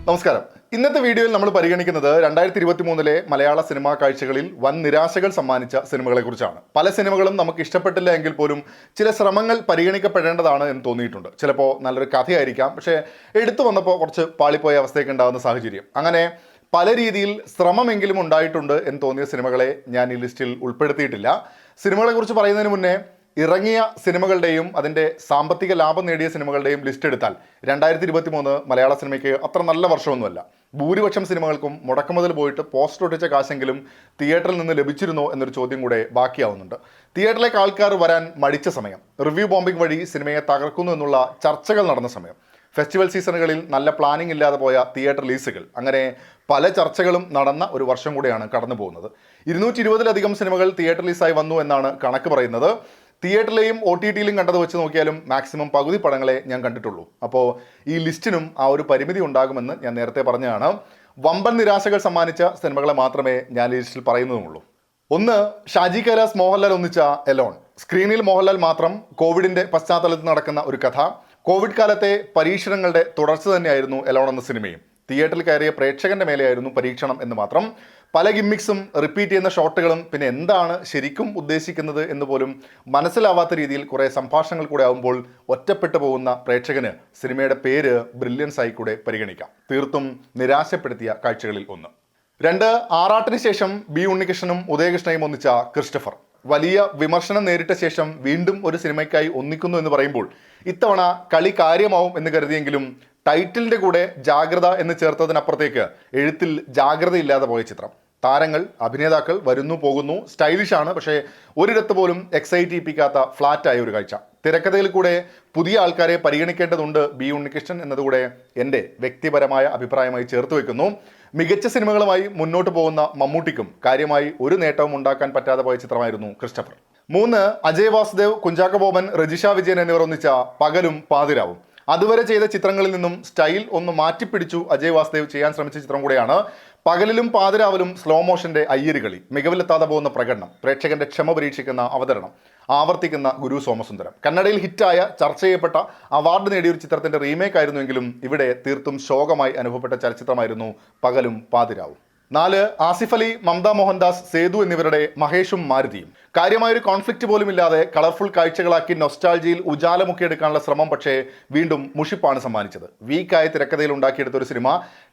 നമസ്കാരം. ഇന്നത്തെ വീഡിയോയിൽ നമ്മൾ പരിഗണിക്കുന്നത് 2023 മലയാള സിനിമാ കാഴ്ചകളിൽ വൻ നിരാശകൾ സമ്മാനിച്ച സിനിമകളെ കുറിച്ചാണ്. പല സിനിമകളും നമുക്ക് ഇഷ്ടപ്പെട്ടില്ല എങ്കിൽ പോലും ചില ശ്രമങ്ങൾ പരിഗണിക്കപ്പെടേണ്ടതാണ് എന്ന് തോന്നിയിട്ടുണ്ട്. ചിലപ്പോൾ നല്ലൊരു കഥയായിരിക്കാം, പക്ഷേ എടുത്തു വന്നപ്പോൾ കുറച്ച് പാളിപ്പോയ അവസ്ഥയൊക്കെ ഉണ്ടാകുന്ന സാഹചര്യം. അങ്ങനെ പല രീതിയിൽ ശ്രമമെങ്കിലും ഉണ്ടായിട്ടുണ്ട് എന്ന് തോന്നിയ സിനിമകളെ ഞാൻ ഈ ലിസ്റ്റിൽ ഉൾപ്പെടുത്തിയിട്ടില്ല. സിനിമകളെക്കുറിച്ച് പറയുന്നതിന് മുന്നേ ഇറങ്ങിയ സിനിമകളുടെയും അതിൻ്റെ സാമ്പത്തിക ലാഭം നേടിയ സിനിമകളുടെയും ലിസ്റ്റ് എടുത്താൽ 2023 മലയാള സിനിമയ്ക്ക് അത്ര നല്ല വർഷമൊന്നുമല്ല. ഭൂരിപക്ഷം സിനിമകൾക്കും മുടക്കുമുതൽ പോയിട്ട് പോസ്റ്റർ ഒട്ടിച്ച കാശെങ്കിലും തിയേറ്ററിൽ നിന്ന് ലഭിച്ചിരുന്നോ എന്നൊരു ചോദ്യം കൂടെ ബാക്കിയാവുന്നുണ്ട്. തിയേറ്ററിലേക്ക് ആൾക്കാർ വരാൻ മടിച്ച സമയം, റിവ്യൂ ബോംബിംഗ് വഴി സിനിമയെ തകർക്കുന്നു എന്നുള്ള ചർച്ചകൾ നടന്ന സമയം, ഫെസ്റ്റിവൽ സീസണുകളിൽ നല്ല പ്ലാനിംഗ് ഇല്ലാതെ പോയ തിയേറ്റർ റിലീസുകൾ, അങ്ങനെ പല ചർച്ചകളും നടന്ന ഒരു വർഷം കൂടെയാണ് കടന്നു പോകുന്നത്. 220-ലധികം സിനിമകൾ തിയേറ്റർ റിലീസായി വന്നു എന്നാണ് കണക്ക് പറയുന്നത്. തിയേറ്ററിലെയും OTT-യിലും കണ്ടത് വെച്ച് നോക്കിയാലും മാക്സിമം പകുതി പടങ്ങളെ ഞാൻ കണ്ടിട്ടുള്ളൂ. അപ്പോൾ ഈ ലിസ്റ്റിനും ആ ഒരു പരിമിതി ഉണ്ടാകുമെന്ന് ഞാൻ നേരത്തെ പറഞ്ഞതാണ്. വമ്പൻ നിരാശകൾ സമ്മാനിച്ച സിനിമകളെ മാത്രമേ ഞാൻ ഈ ലിസ്റ്റിൽ പറയുന്നതുമുള്ളൂ. ഒന്ന്, ഷാജി കൈലാസ് മോഹൻലാൽ ഒന്നിച്ച എലോൺ. സ്ക്രീനിൽ മോഹൻലാൽ മാത്രം, കോവിഡിൻ്റെ പശ്ചാത്തലത്തിൽ നടക്കുന്ന ഒരു കഥ. കോവിഡ് കാലത്തെ പരീക്ഷണങ്ങളുടെ തുടർച്ച തന്നെയായിരുന്നു എലോൺ എന്ന സിനിമയും. തിയേറ്ററിൽ കയറിയ പ്രേക്ഷകന്റെ മേലെയായിരുന്നു പരീക്ഷണം എന്ന് മാത്രം. പല ഗിമ്മിക്സും, റിപ്പീറ്റ് ചെയ്യുന്ന ഷോട്ടുകളും, പിന്നെ എന്താണ് ശരിക്കും ഉദ്ദേശിക്കുന്നത് എന്ന് പോലും മനസ്സിലാവാത്ത രീതിയിൽ കുറേ സംഭാഷണങ്ങൾ കൂടെ ആകുമ്പോൾ ഒറ്റപ്പെട്ടു പോകുന്ന പ്രേക്ഷകന് സിനിമയുടെ പേര് ബ്രില്യൻസ് ആയി കൂടെ പരിഗണിക്കാം. തീർത്തും നിരാശപ്പെടുത്തിയ കാഴ്ചകളിൽ ഒന്ന്. 2, ആറാട്ടിന് ശേഷം ബി ഉണ്ണികൃഷ്ണനും ഉദയകൃഷ്ണയും ഒന്നിച്ച ക്രിസ്റ്റഫർ. വലിയ വിമർശനം നേരിട്ട ശേഷം വീണ്ടും ഒരു സിനിമയ്ക്കായി ഒന്നിക്കുന്നു എന്ന് പറയുമ്പോൾ ഇത്തവണ കളി കാര്യമാവും എന്ന് കരുതിയെങ്കിലും ടൈറ്റിലിൻ്റെ കൂടെ ജാഗ്രത എന്ന് ചേർത്തതിനപ്പുറത്തേക്ക് എഴുത്തിൽ ജാഗ്രതയില്ലാതെ പോയ ചിത്രം. താരങ്ങൾ, അഭിനേതാക്കൾ വരുന്നു പോകുന്നു, സ്റ്റൈലിഷാണ്, പക്ഷേ ഒരിടത്ത് പോലും എക്സൈറ്റിപ്പിക്കാത്ത ഫ്ലാറ്റായ ഒരു കാഴ്ച. തിരക്കഥയിൽ കൂടെ പുതിയ ആൾക്കാരെ പരിഗണിക്കേണ്ടതുണ്ട് ബി ഉണ്ണികൃഷ്ണൻ എന്നതുകൂടെ എൻ്റെ വ്യക്തിപരമായ അഭിപ്രായമായി ചേർത്ത് വയ്ക്കുന്നു. മികച്ച സിനിമകളുമായി മുന്നോട്ട് പോകുന്ന മമ്മൂട്ടിക്കും കാര്യമായി ഒരു നേട്ടവും ഉണ്ടാക്കാൻ പറ്റാതെ പോയ ചിത്രമായിരുന്നു ക്രിസ്റ്റഫർ. 3, അജയ് വാസുദേവ്, കുഞ്ചാക്കോ ബോബൻ, രജിഷ വിജയൻ എന്നിവർ ഒന്നിച്ച പകലും പാതിരാവും. അതുവരെ ചെയ്ത ചിത്രങ്ങളിൽ നിന്നും സ്റ്റൈൽ ഒന്ന് മാറ്റിപ്പിടിച്ചു അജയ് വാസുദേവ് ചെയ്യാൻ ശ്രമിച്ച ചിത്രം കൂടെയാണ്. പകലിലും പാതിരാവിലും സ്ലോ മോഷന്റെ അയ്യരുകളി, മികവിലെത്താതെ പോകുന്ന പ്രകടനം, പ്രേക്ഷകന്റെ ക്ഷമ പരീക്ഷിക്കുന്ന അവതരണം, ആവർത്തിക്കുന്ന ഗുരു സോമസുന്ദരം. കന്നഡയിൽ ഹിറ്റായ, ചർച്ച ചെയ്യപ്പെട്ട, അവാർഡ് നേടിയ ഒരു ചിത്രത്തിന്റെ റീമേക്ക് ആയിരുന്നുവെങ്കിലും ഇവിടെ തീർത്തും ശോകമായി അനുഭവപ്പെട്ട ചലച്ചിത്രമായിരുന്നു പകലും പാതിരാവും. 4, ആസിഫ് അലി, മമത മോഹൻദാസ്, സേതു എന്നിവരുടെ മഹേഷും മാരുതിയും. കാര്യമായൊരു കോൺഫ്ലിക്റ്റ് പോലും ഇല്ലാതെ കളർഫുൾ കാഴ്ചകളാക്കി നൊസ്റ്റാൾജിയിൽ ഉജാലമുക്കിയെടുക്കാനുള്ള ശ്രമം പക്ഷേ വീണ്ടും മുഷിപ്പാണ് സമ്മാനിച്ചത്. വീക്കായ തിരക്കഥയിൽ ഉണ്ടാക്കിയെടുത്ത ഒരു സിനിമ.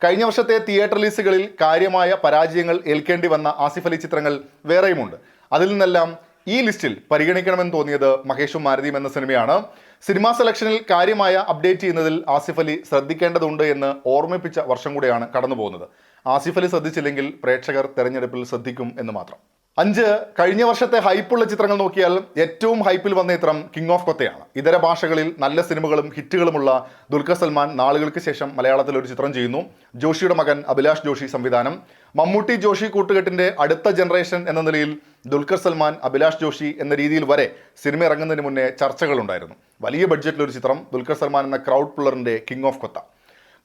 കഴിഞ്ഞ വർഷത്തെ തിയേറ്റർ റിലീസുകളിൽ കാര്യമായ പരാജയങ്ങൾ ഏൽക്കേണ്ടി വന്ന ആസിഫ് അലി ചിത്രങ്ങൾ വേറെയുമുണ്ട്. അതിൽ നിന്നെല്ലാം ഈ ലിസ്റ്റിൽ പരിഗണിക്കണമെന്ന് തോന്നിയത് മഹേഷും മാരുതിയും എന്ന സിനിമയാണ്. സിനിമാ സെലക്ഷനിൽ കാര്യമായ അപ്ഡേറ്റ് ചെയ്യുന്നതിൽ ആസിഫ് അലി ശ്രദ്ധിക്കേണ്ടതുണ്ട് എന്ന് ഓർമ്മിപ്പിച്ച വർഷം കൂടെയാണ് കടന്നു പോകുന്നത്. ആസിഫ് അലി ശ്രദ്ധിച്ചില്ലെങ്കിൽ പ്രേക്ഷകർ തെരഞ്ഞെടുപ്പിൽ ശ്രദ്ധിക്കും എന്ന് മാത്രം. 5, കഴിഞ്ഞ വർഷത്തെ ഹൈപ്പുള്ള ചിത്രങ്ങൾ നോക്കിയാൽ ഏറ്റവും ഹൈപ്പിൽ വന്ന ചിത്രം കിങ് ഓഫ് കൊത്തയാണ്. ഇതര ഭാഷകളിൽ നല്ല സിനിമകളും ഹിറ്റുകളുമുള്ള ദുൽഖർ സൽമാൻ നാളുകൾക്ക് ശേഷം മലയാളത്തിൽ ഒരു ചിത്രം ചെയ്യുന്നു. ജോഷിയുടെ മകൻ അഭിലാഷ് ജോഷി സംവിധാനം. മമ്മൂട്ടി ജോഷി കൂട്ടുകെട്ടിന്റെ അടുത്ത ജനറേഷൻ എന്ന നിലയിൽ ദുൽഖർ സൽമാൻ, അഭിലാഷ് ജോഷി എന്ന രീതിയിൽ വരെ സിനിമ ഇറങ്ങുന്നതിന് മുന്നേ ചർച്ചകളുണ്ടായിരുന്നു. വലിയ ബഡ്ജറ്റിലൊരു ചിത്രം, ദുൽഖർ സൽമാൻ എന്ന ക്രൗഡ് പുള്ളറിന്റെ കിങ് ഓഫ് കൊത്ത.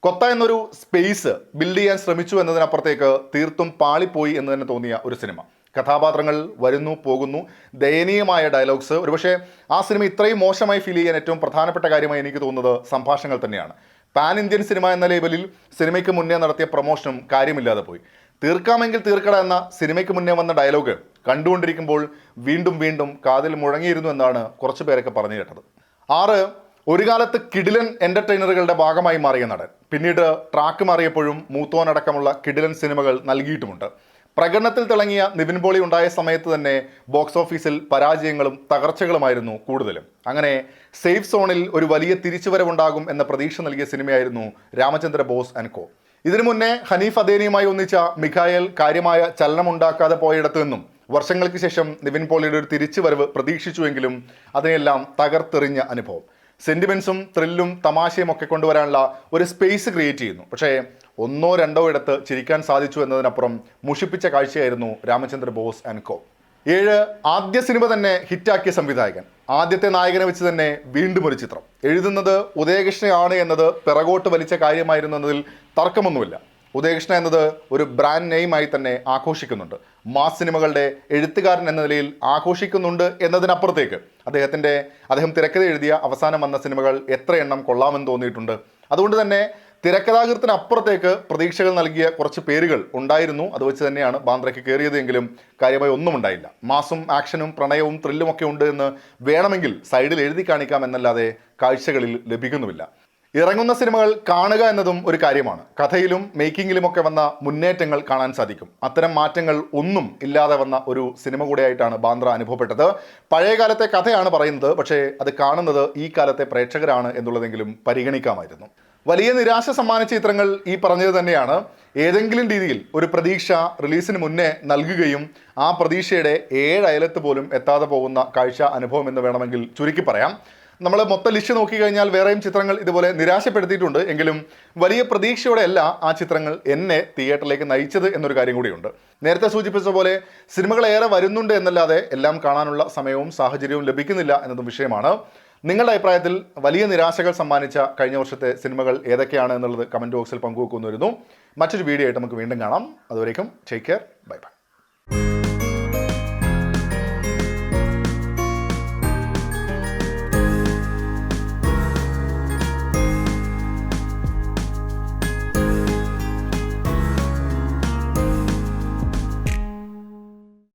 കൊത്ത എന്നൊരു സ്പേസ് ബിൽഡ് ചെയ്യാൻ ശ്രമിച്ചു എന്നതിനപ്പുറത്തേക്ക് തീർത്തും പാളിപ്പോയി എന്ന് തന്നെ തോന്നിയ ഒരു സിനിമ. കഥാപാത്രങ്ങൾ വരുന്നു പോകുന്നു, ദയനീയമായ ഡയലോഗ്സ്. ഒരുപക്ഷെ ആ സിനിമ ഇത്രയും മോശമായി ഫീൽ ചെയ്യാൻ ഏറ്റവും പ്രധാനപ്പെട്ട കാര്യമായി എനിക്ക് തോന്നുന്നത് സംഭാഷണങ്ങൾ തന്നെയാണ്. പാൻ ഇന്ത്യൻ സിനിമ എന്ന ലേബലിൽ സിനിമയ്ക്ക് മുന്നേ നടത്തിയ പ്രൊമോഷനും കാര്യമില്ലാതെ പോയി. തീർക്കാമെങ്കിൽ തീർക്കട എന്ന സിനിമയ്ക്ക് മുന്നേ വന്ന ഡയലോഗ് കണ്ടുകൊണ്ടിരിക്കുമ്പോൾ വീണ്ടും വീണ്ടും കാതിൽ മുഴങ്ങിയിരുന്നു എന്നാണ് കുറച്ചു പേരൊക്കെ പറഞ്ഞു കേട്ടത്. 6, ഒരു കാലത്ത് കിടിലൻ എന്റർടൈനറുകളുടെ ഭാഗമായി മാറിയ നടൻ പിന്നീട് ട്രാക്ക് മാറിയപ്പോഴും മൂത്തോനടക്കമുള്ള കിടിലൻ സിനിമകൾ നൽകിയിട്ടുമുണ്ട്. പ്രകടനത്തിൽ തിളങ്ങിയ നിവിൻ പോളി ഉണ്ടായ സമയത്ത് തന്നെ ബോക്സ് ഓഫീസിൽ പരാജയങ്ങളും തകർച്ചകളുമായിരുന്നു കൂടുതലും. അങ്ങനെ സേഫ് സോണിൽ ഒരു വലിയ തിരിച്ചുവരവുണ്ടാകും എന്ന പ്രതീക്ഷ നൽകിയ സിനിമയായിരുന്നു രാമചന്ദ്ര ബോസ് ആൻഡ് കോ. ഇതിനു മുന്നേ ഹനീഫ് അദേനിയുമായി ഒന്നിച്ച മിഖായൽ കാര്യമായ ചലനമുണ്ടാക്കാതെ പോയിടത്തു നിന്നും വർഷങ്ങൾക്ക് ശേഷം നിവിൻ പോളിയുടെ ഒരു തിരിച്ചുവരവ് പ്രതീക്ഷിച്ചുവെങ്കിലും അതിനെല്ലാം തകർത്തെറിഞ്ഞ അനുഭവം. സെന്റിമെന്റ്സും ത്രില്ലും തമാശയും ഒക്കെ കൊണ്ടുവരാനുള്ള ഒരു സ്പേസ് ക്രിയേറ്റ് ചെയ്യുന്നു. പക്ഷേ 1, 2 ഇടത്ത് ചിരിക്കാൻ സാധിച്ചു എന്നതിനപ്പുറം മുഷിപ്പിച്ച കാഴ്ചയായിരുന്നു രാമചന്ദ്ര ബോസ് ആൻഡ് കോ. 7, ആദ്യ സിനിമ തന്നെ ഹിറ്റാക്കിയ സംവിധായകൻ. ആദ്യത്തെ നായകനെ വെച്ച് തന്നെ വീണ്ടും ഒരു ചിത്രം. എഴുതുന്നത് ഉദയകൃഷ്ണയാണ് എന്നത് പിറകോട്ട് വലിച്ച കാര്യമായിരുന്നു എന്നതിൽ തർക്കമൊന്നുമില്ല. ഉദയകൃഷ്ണ എന്നത് ഒരു ബ്രാൻഡ് നെയിമായി തന്നെ ആഘോഷിക്കുന്നുണ്ട്. മാസ് സിനിമകളുടെ എഴുത്തുകാരൻ എന്ന നിലയിൽ ആഘോഷിക്കുന്നുണ്ട് എന്നതിനപ്പുറത്തേക്ക് അദ്ദേഹം തിരക്കഥ എഴുതിയ അവസാനം വന്ന സിനിമകൾ എത്ര എണ്ണം കൊള്ളാമെന്ന് തോന്നിയിട്ടുണ്ട്. അതുകൊണ്ട് തന്നെ തിരക്കഥാകൃത്തിനപ്പുറത്തേക്ക് പ്രതീക്ഷകൾ നൽകിയ കുറച്ച് പേരുകൾ ഉണ്ടായിരുന്നു. അത് വെച്ച് തന്നെയാണ് ബാന്ദ്രയ്ക്ക് കയറിയത്. എങ്കിലും കാര്യമായി ഒന്നും ഉണ്ടായില്ല. മാസും ആക്ഷനും പ്രണയവും ത്രില്ലുമൊക്കെ ഉണ്ട് എന്ന് വേണമെങ്കിൽ സൈഡിൽ എഴുതി കാണിക്കാം എന്നല്ലാതെ കാഴ്ചകളിൽ ലഭിക്കുന്നുമില്ല. ഇറങ്ങുന്ന സിനിമകൾ കാണുക എന്നതും ഒരു കാര്യമാണ്. കഥയിലും മേക്കിങ്ങിലുമൊക്കെ വന്ന മുന്നേറ്റങ്ങൾ കാണാൻ സാധിക്കും. അത്തരം മാറ്റങ്ങൾ ഒന്നും ഇല്ലാതെ വന്ന ഒരു സിനിമ കൂടെയായിട്ടാണ് ബാന്ദ്ര അനുഭവപ്പെട്ടത്. പഴയ കാലത്തെ കഥയാണ് പറയുന്നത്, പക്ഷേ അത് കാണുന്നത് ഈ കാലത്തെ പ്രേക്ഷകരാണ് എന്നുള്ളതെങ്കിലും പരിഗണിക്കാമായിരുന്നു. വലിയ നിരാശ സമ്മാനിച്ച ചിത്രങ്ങൾ ഈ പറഞ്ഞത് തന്നെയാണ്. ഏതെങ്കിലും രീതിയിൽ ഒരു പ്രതീക്ഷ റിലീസിന് മുന്നേ നൽകുകയും ആ പ്രതീക്ഷയുടെ 7 അയലത്ത് പോലും എത്താതെ പോകുന്ന കാഴ്ച അനുഭവം എന്ന് വേണമെങ്കിൽ ചുരുക്കി പറയാം. നമ്മൾ മൊത്തം ലിസ്റ്റ് നോക്കിക്കഴിഞ്ഞാൽ വേറെയും ചിത്രങ്ങൾ ഇതുപോലെ നിരാശപ്പെടുത്തിയിട്ടുണ്ട്. എങ്കിലും വലിയ പ്രതീക്ഷയോടെയല്ല ആ ചിത്രങ്ങൾ എന്നെ തിയേറ്ററിലേക്ക് നയിച്ചത് എന്നൊരു കാര്യം കൂടിയുണ്ട്. നേരത്തെ സൂചിപ്പിച്ച പോലെ സിനിമകൾ ഏറെ വരുന്നുണ്ട് എന്നല്ലാതെ എല്ലാം കാണാനുള്ള സമയവും സാഹചര്യവും ലഭിക്കുന്നില്ല എന്നതും വിഷയമാണ്. നിങ്ങളുടെ അഭിപ്രായത്തിൽ വലിയ നിരാശകൾ സമ്മാനിച്ച കഴിഞ്ഞ വർഷത്തെ സിനിമകൾ ഏതൊക്കെയാണ് എന്നുള്ളത് കമൻറ്റ് ബോക്സിൽ പങ്കുവെക്കുന്നു വരുന്നു. മറ്റൊരു വീഡിയോ ആയിട്ട് നമുക്ക് വീണ്ടും കാണാം. അതുവരേക്കും ടേക്ക് കെയർ, ബൈ ബൈ.